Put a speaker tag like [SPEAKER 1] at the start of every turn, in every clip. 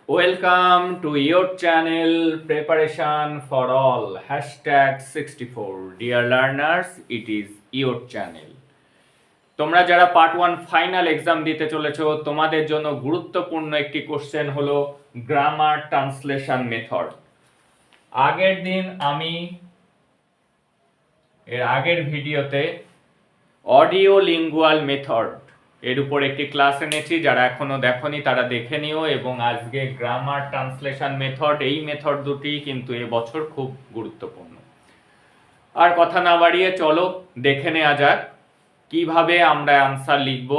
[SPEAKER 1] Welcome to your channel Preparation for All #64. Dear learners, it is your channel. তোমরা যারা part 1 final exam দিতে চলেছো তোমাদের জন্য গুরুত্বপূর্ণ একটি কোশ্চেন হলো গ্রামার ট্রান্সলেশন মেথড। আগের দিন আমি এর আগের ভিডিওতে অডিও লিঙ্গুয়াল মেথড এর উপর একটি ক্লাস এনেছি, যারা এখনো দেখোনি তারা দেখে নিও। এবং আজকে গ্রামার ট্রান্সলেশন মেথড, এই মেথড দুটি কিন্তু এবছর খুব গুরুত্বপূর্ণ। আর কথা না বাড়িয়ে চলো দেখে নেওয়া যাক কিভাবে আমরা আনসার লিখব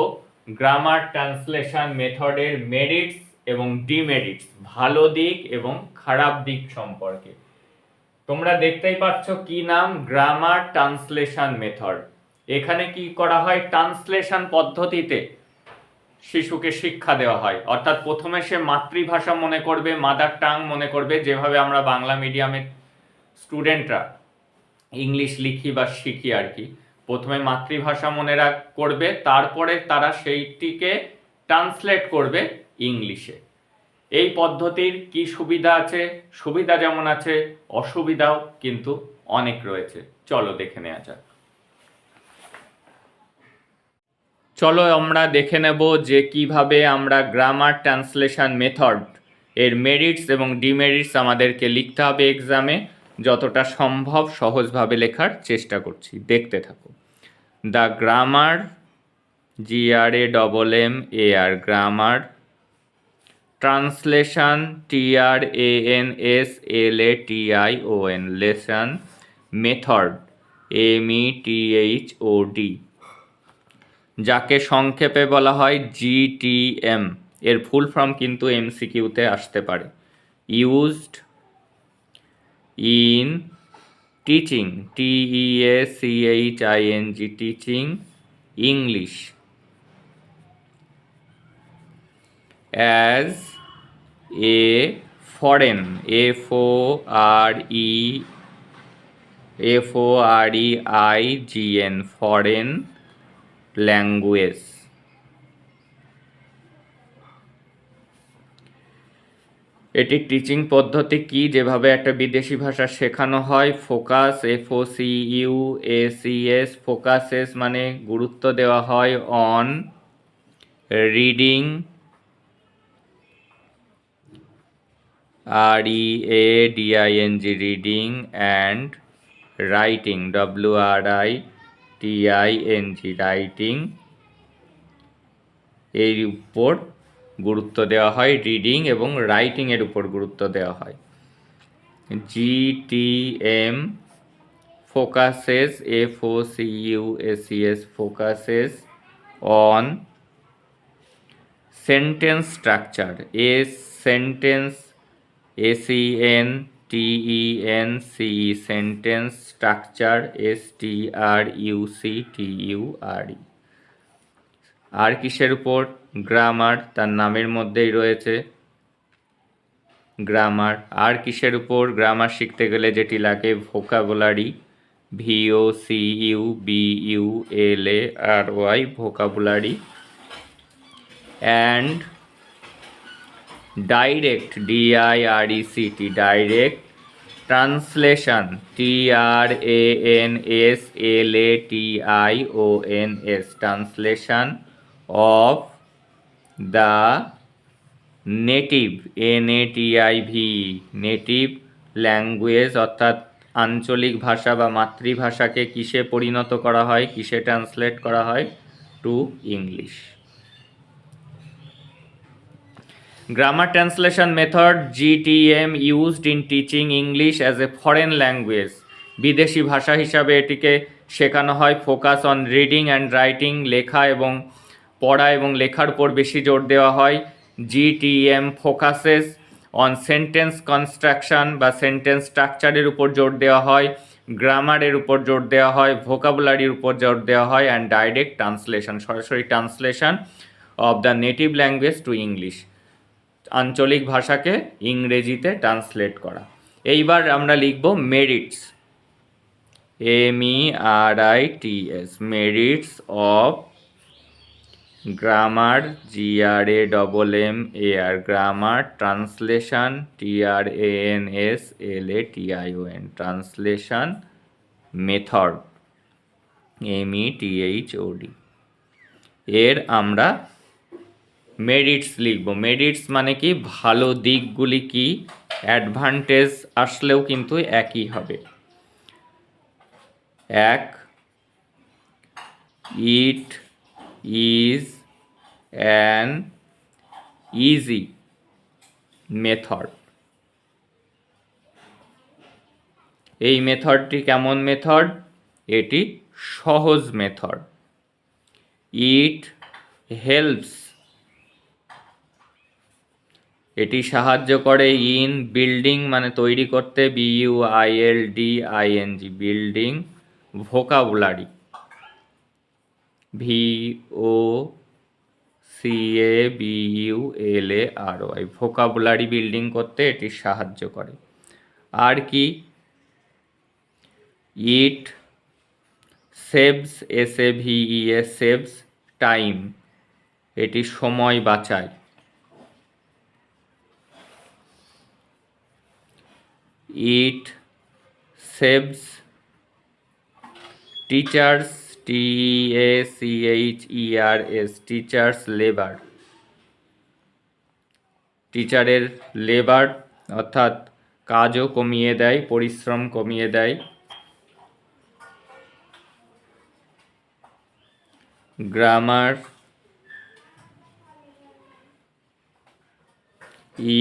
[SPEAKER 1] গ্রামার ট্রান্সলেশন মেথডের মেরিটস এবং ডিমেরিটস, ভালো দিক এবং খারাপ দিক সম্পর্কে। তোমরা দেখতেই পাচ্ছ কি নাম, গ্রামার ট্রান্সলেশন মেথড। এখানে কি করা হয়, ট্রান্সলেশন পদ্ধতিতে শিশুকে শিক্ষা দেওয়া হয়। অর্থাৎ প্রথমে সে মাতৃভাষা মনে করবে, মাদার টাং মনে করবে, যেভাবে আমরা বাংলা মিডিয়ামের স্টুডেন্টরা ইংলিশ লিখি বা শিখি আর কি। প্রথমে মাতৃভাষা মনে করবে, তারপরে তারা সেইটিকে ট্রান্সলেট করবে ইংলিশে। এই পদ্ধতির কি সুবিধা আছে? সুবিধা যেমন আছে, অসুবিধাও কিন্তু অনেক রয়েছে। চলো দেখে নেওয়া যাক। চলো আমরা দেখে নেব যে কিভাবে আমরা গ্রামার ট্রান্সলেশন মেথড এর মেরিটস এবং ডিমেরিটস আমাদেরকে লিখতে হবে এক্সামে। যতটা সম্ভব সহজভাবে লেখার চেষ্টা করছি, দেখতে থাকো। The grammar, GRAMMAR, grammar, translation, TRANSLATION, lesson, method, METHOD, যাকে সংক্ষেপে বলা হয় GTM। এর ফুল ফর্ম কিন্তু MCQতে আসতে পারে। Used in teaching, TEACHING, teaching English, as a foreign, FOREIGN, foreign language. এটি টিচিং পদ্ধতি কি, যেভাবে একটা বিদেশি ভাষা শেখানো হয়। ফোকাস, FOCUSAS, ফোকাসেস মানে গুরুত্ব দেওয়া হয় on reading, READING, reading, and writing, WRITING, writing, এর উপর গুরুত্ব দেওয়া হয়। রিডিং এবং রাইটিং এর উপর গুরুত্ব দেওয়া হয়। GTM focuses, FOCUSES, focuses on sentence structure, sentence, SENTENCE, sentence structure, STRUCTURE। আর কিসের উপর? গ্রামার, তার নামের মধ্যেই রয়েছে গ্রামার। আর কিসের উপর? গ্রামার শিখতে গেলে যেটি লাগে, vocabulary, VOCABULARY, vocabulary, and direct, DIRECT, direct translation, TRANSLATIONS, translation of the native, NATIV, native language, অর্থাৎ আঞ্চলিক ভাষা বা মাতৃভাষাকে কিসে পরিণত করা হয়, কিসে ট্রান্সলেট করা হয়? To English. Grammar translation method GTM used in teaching English as a foreign language, বিদেশি ভাষা হিসাবে এটিকে শেখানো হয়। Focus on reading and writing, লেখা এবং পড়া এবং লেখার উপর বেশি জোর দেওয়া হয়। GTM focuses on sentence construction বা সেন্টেন্স স্ট্রাকচারের উপর জোর দেওয়া হয়। গ্রামারের উপর জোর দেওয়া হয়, ভোকাবুলারির উপর জোর দেওয়া হয়, অ্যান্ড ডাইরেক্ট ট্রান্সলেশন, সরাসরি translation of the native language to English, আঞ্চলিক ভাষাকে ইংরেজিতে ট্রান্সলেট করা। এইবার আমরা লিখব merits, MERITS, merits of grammar GRAMMAR, grammar, translation TRANSLATION, translation, method METHOD। এর আমরা মেরিটস লিখব। মেরিটস মানে কি, ভালো দিকগুলি কি, অ্যাডভান্টেজ আসলেও কিন্তু একই হবে। 1, it is an easy method. এই মেথডটি কেমন মেথড? এটি সহজ মেথড। ইট হেল্পস, এটি সাহায্য করে ইন বিল্ডিং মানে তৈরি করতে, BUILDING, building vocabulary, VOCABULARY, vocabulary building করতে এটি সাহায্য করে। আর কি? It saves, SAVES, saves time, এটি সময় বাঁচায়। It saves teachers, TACHERS, teachers labour, টিচারের লেবার অর্থাৎ কাজও কমিয়ে দেয়, পরিশ্রম কমিয়ে দেয়। Grammar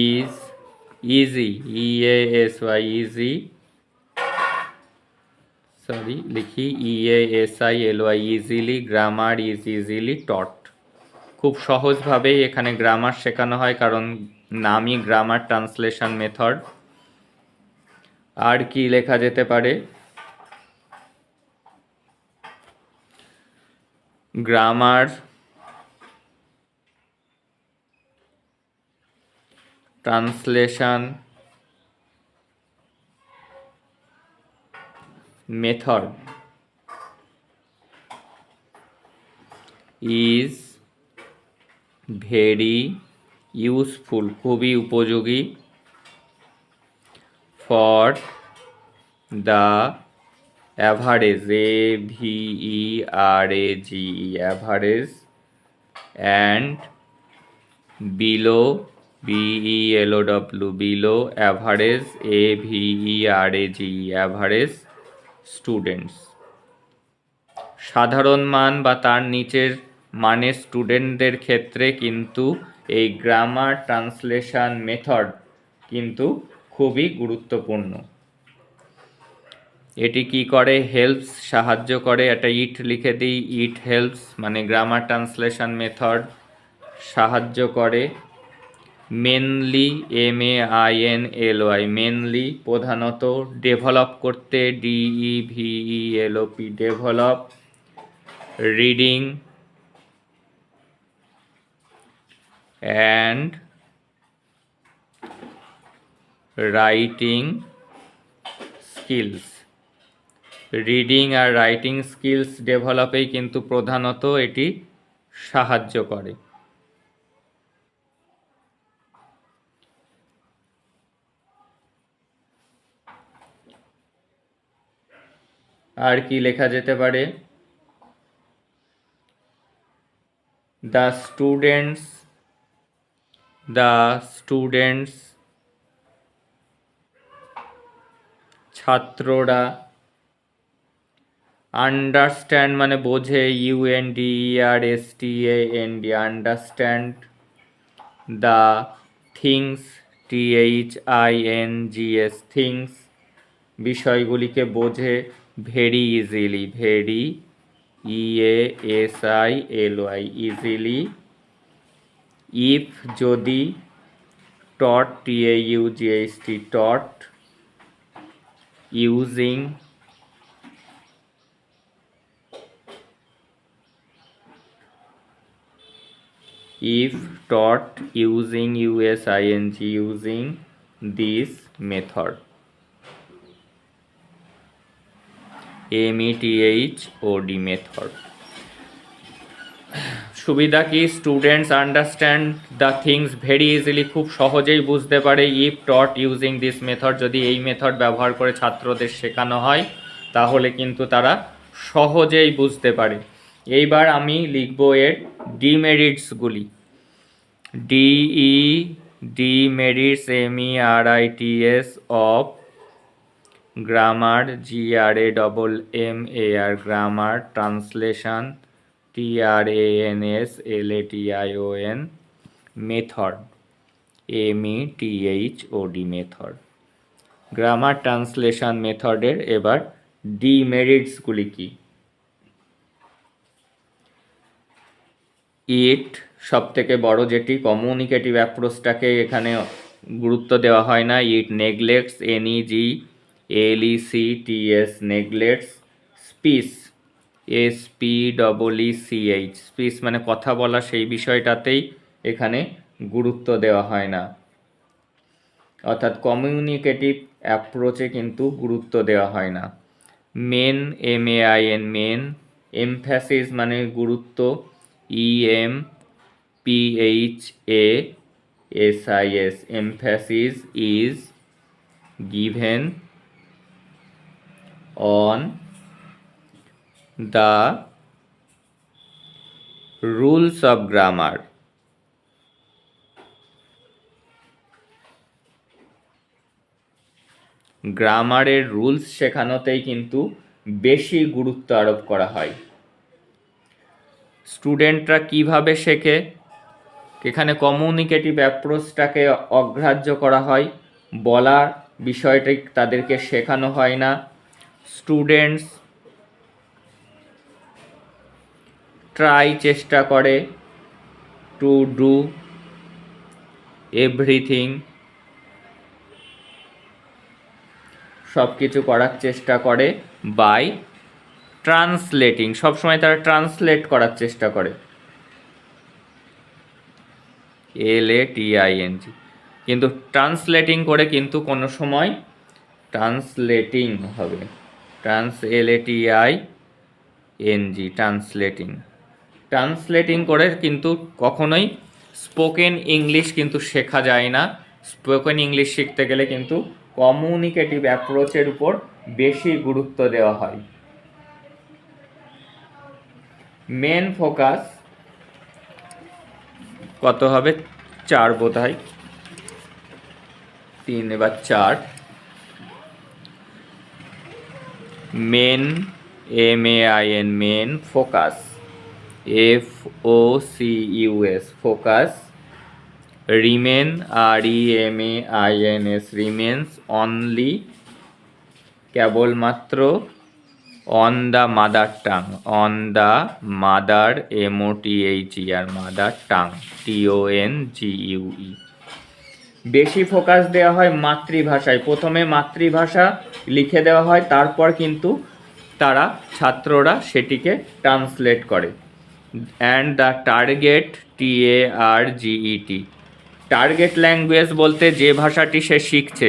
[SPEAKER 1] is easy, EASY, easy, sorry লিখি EASILY, easily, grammar is easily taught. খুব সহজভাবেই এখানে গ্রামার শেখানো হয়, কারণ নামই গ্রামার ট্রান্সলেশন মেথড। আর কি লেখা যেতে পারে? Grammar translation method is very useful, খুবই উপযোগী, for the average, AVERAGE, average, and below, BELOW, below average, AVERAGE, average students. সাধারণ মান বা তার নিচের মানের স্টুডেন্টদের ক্ষেত্রে কিন্তু এই গ্রামার ট্রান্সলেশন মেথড কিন্তু খুবই গুরুত্বপূর্ণ। এটি কি করে? হেল্পস, সাহায্য করে। এটা ইট লিখে দিই, ইট হেল্পস মানে গ্রামার ট্রান্সলেশন মেথড সাহায্য করে। মেনলি, MAINLY, মেনলি প্রধানত, ডেভেলপ করতে, DEVELOP, develop, reading and writing skills, reading আর রাইটিং স্কিলস ডেভেলপেই কিন্তু প্রধানত এটি সাহায্য করে। আর কি লেখা যেতে পারে? দ্য স্টুডেন্টস, ছাত্ররা, আন্ডারস্ট্যান্ড মানে বোঝে, UNDERSTAND, understand, the things, THINGS, things বিষয়গুলিকে বোঝে, very easily, very EASILY, easily, if যদি, টট, TAUGHT, taught, using, if taught, using, USING, using this method, METHOD method. সুবিধা কি, students understand the things very easily, খুব সহজেই বুঝতে পারে। If taught using this method, যদি এই মেথড ব্যবহার করে ছাত্রদের শেখানো হয় তাহলে কিন্তু তারা সহজেই বুঝতে পারে। এইবার আমি লিখব এর ডিমেরিটসগুলি। Demerits MERITS of grammar, GRAMMAR, grammar, translation, TRANSLATION, method, METHOD, method. Grammar translation মেথডের এবার ডিমেরিটসগুলি কি? ইট সব থেকে বড়, যেটি কমিউনিকেটিভ অ্যাপ্রোচটাকে এখানে গুরুত্ব দেওয়া হয় না। It neglects, NEGLECTS, neglects speech, SPEECH, speech মানে কথা বলা, সেই বিষয়টাতেই এখানে গুরুত্ব দেওয়া হয় না, অর্থাৎ কমিউনিকেটিভ অ্যাপ্রোচে কিন্তু গুরুত্ব দেওয়া হয় না। Main, MAIN, main. এমফ্যাসিস মানে গুরুত্ব, EMPHASIS, emphasis is given on the rules of grammar. গ্রামারের রুলস শেখানোতেই কিন্তু বেশি গুরুত্ব আরোপ করা হয়। স্টুডেন্টরা কিভাবে শেখে? এখানে কমিউনিকেটিভ অ্যাপ্রোচটাকে অগ্রাহ্য করা হয়, বলার বিষয়টি তাদেরকে শেখানো হয় না। স্টুডেন্টস ট্রাই, চেষ্টা করে, টু ডু এভরিথিং, সব কিছু করার চেষ্টা করে। বাই ট্রান্সলেটিং, সবসময় তারা ট্রান্সলেট করার চেষ্টা করে, LATING, কিন্তু ট্রান্সলেটিং করে কিন্তু কোনো সময় ট্রান্সলেটিং হবে, ট্রান্সলেটিং, ট্রান্সলেটিং করে কিন্তু কখনোই স্পোকেন ইংলিশ কিন্তু শেখা যায় না। স্পোকেন ইংলিশ শিখতে গেলে কিন্তু কমিউনিকেটিভ অ্যাপ্রোচের উপর বেশি গুরুত্ব দেওয়া হয়। মেন ফোকাস কত হবে? 4 বোধহয়, 3 এবার 4। Main, MAIN, main. Focus, FOCUS, focus. Remain, REMAINS, remains. Only, কেবলমাত্র। On the mother tongue, on the mother, MOTHER, mother tongue, TONGUE। বেশি ফোকাস দেওয়া হয় মাতৃভাষায়, প্রথমে মাতৃভাষা লিখে দেওয়া হয়, তারপর কিন্তু তারা ছাত্ররা সেটিকে ট্রান্সলেট করে। And the target, TARGET, target language বলতে যে ভাষাটি সে শিখছে।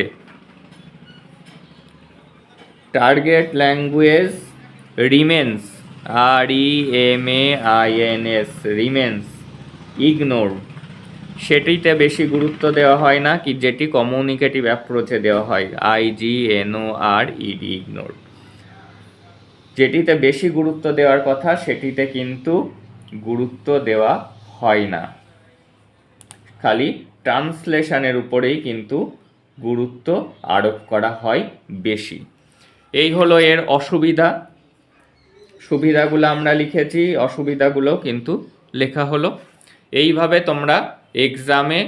[SPEAKER 1] Target language remains, REMAINS, remains. Ignore, সেটিতে বেশি গুরুত্ব দেওয়া হয় না, কি যেটি কমিউনিকেটিভ অ্যাপ্রোচে দেওয়া হয়, IGNORED, ইগনোর। যেটিতে বেশি গুরুত্ব দেওয়ার কথা সেটিতে কিন্তু গুরুত্ব দেওয়া হয় না, খালি ট্রান্সলেশনের উপরেই কিন্তু গুরুত্ব আরোপ করা হয় বেশি। এই হলো এর অসুবিধা। সুবিধাগুলো আমরা লিখেছি, অসুবিধাগুলো কিন্তু লেখা হলো। এইভাবে তোমরা এক্সামে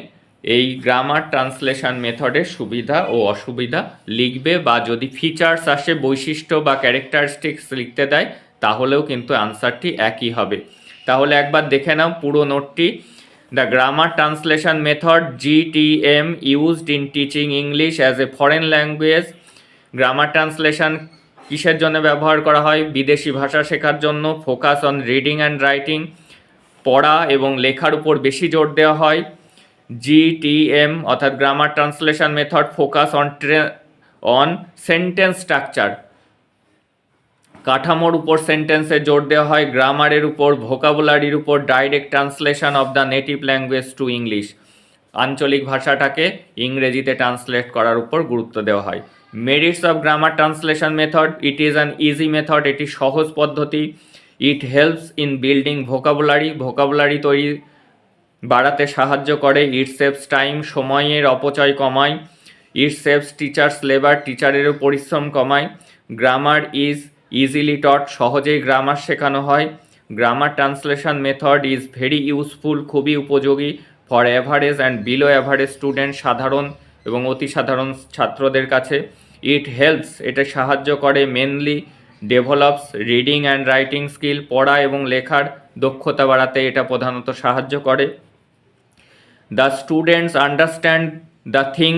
[SPEAKER 1] এই গ্রামার ট্রান্সলেশন মেথডের সুবিধা ও অসুবিধা লিখবে, বা যদি ফিচার্স আসে, বৈশিষ্ট্য বা ক্যারেক্টারিস্টিক্স লিখতে দেয়, তাহলেও কিন্তু আনসারটি একই হবে। তাহলে একবার দেখে নাও পুরো নোটটি। The grammar translation method, GTM, used in teaching English as a foreign language. Grammar translation কিসের জন্য ব্যবহার করা হয়? বিদেশি ভাষা শেখার জন্য। Focus on reading and writing, পড়া এবং লেখার উপর বেশি জোর দেওয়া হয়। GTM অর্থাৎ grammar translation method focus on sentence structure, কাঠামোর উপর সেন্টেন্সে জোর দেওয়া হয়, গ্রামারের উপর, ভোকাবুলারির উপর, direct translation of the native language to English, আঞ্চলিক ভাষাটাকে ইংরেজিতে ট্রান্সলেট করার উপর গুরুত্ব দেওয়া হয়। Merits of grammar translation method, it is an easy method, এটি সহজ পদ্ধতি। It helps in building vocabulary তৈরি বাড়াতে সাহায্য করে। ইট সেভস টাইম, সময়ের অপচয় কমায়। ইট সেভস টিচার্স লেবার, টিচারেরও পরিশ্রম কমায়। গ্রামার ইজ ইজিলি টট, সহজেই গ্রামার শেখানো হয়। Grammar translation method is very useful, খুবই উপযোগী for average and below average student, সাধারণ এবং অতি সাধারণ ছাত্রদের কাছে। ইট হেল্পস, এটা সাহায্য করে। Mainly develops reading and writing skill, পড়া এবং লেখার দক্ষতা বাড়াতে এটা প্রধানত সাহায্য করে। The students understand the thing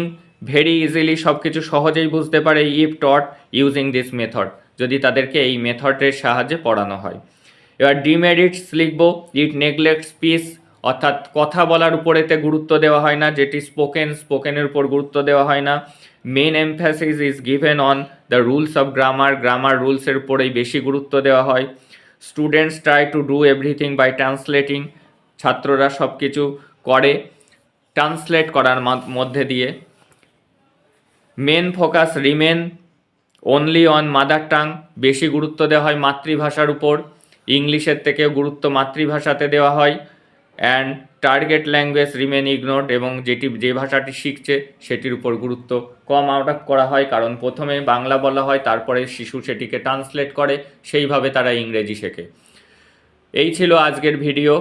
[SPEAKER 1] very easily, সব কিছু সহজেই বুঝতে পারে। If taught using this method, যদি তাদেরকে এই মেথডের সাহায্যে পড়ানো হয়। এবার ডিমেরিটস লিখব। ইট নেগলেক্ট স্পিচ, অর্থাৎ কথা বলার উপরেতে গুরুত্ব দেওয়া হয় না, যেটি স্পোকেনের উপর গুরুত্ব দেওয়া হয় না। Main emphasis is given on the rules of grammar রুলসের উপরেই বেশি গুরুত্ব দেওয়া হয়। Students try to do everything by translating, ছাত্ররা সব কিছু করে ট্রান্সলেট করার মধ্যে দিয়ে। Main focus remain only on mother tongue, বেশি গুরুত্ব দেওয়া হয় মাতৃভাষার উপর, ইংলিশের থেকেও গুরুত্ব মাতৃভাষাতে দেওয়া হয়। And target language remain ignored, এবং যে ভাষাটি শিখছে সেটির উপর গুরুত্ব কম আরোপ করা হয়, কারণ প্রথমে বাংলা বলা হয়, তারপরে শিশু সেটিকে ট্রান্সলেট করে, সেইভাবে তারা ইংরেজি শেখে। এই ছিল আজকের ভিডিও।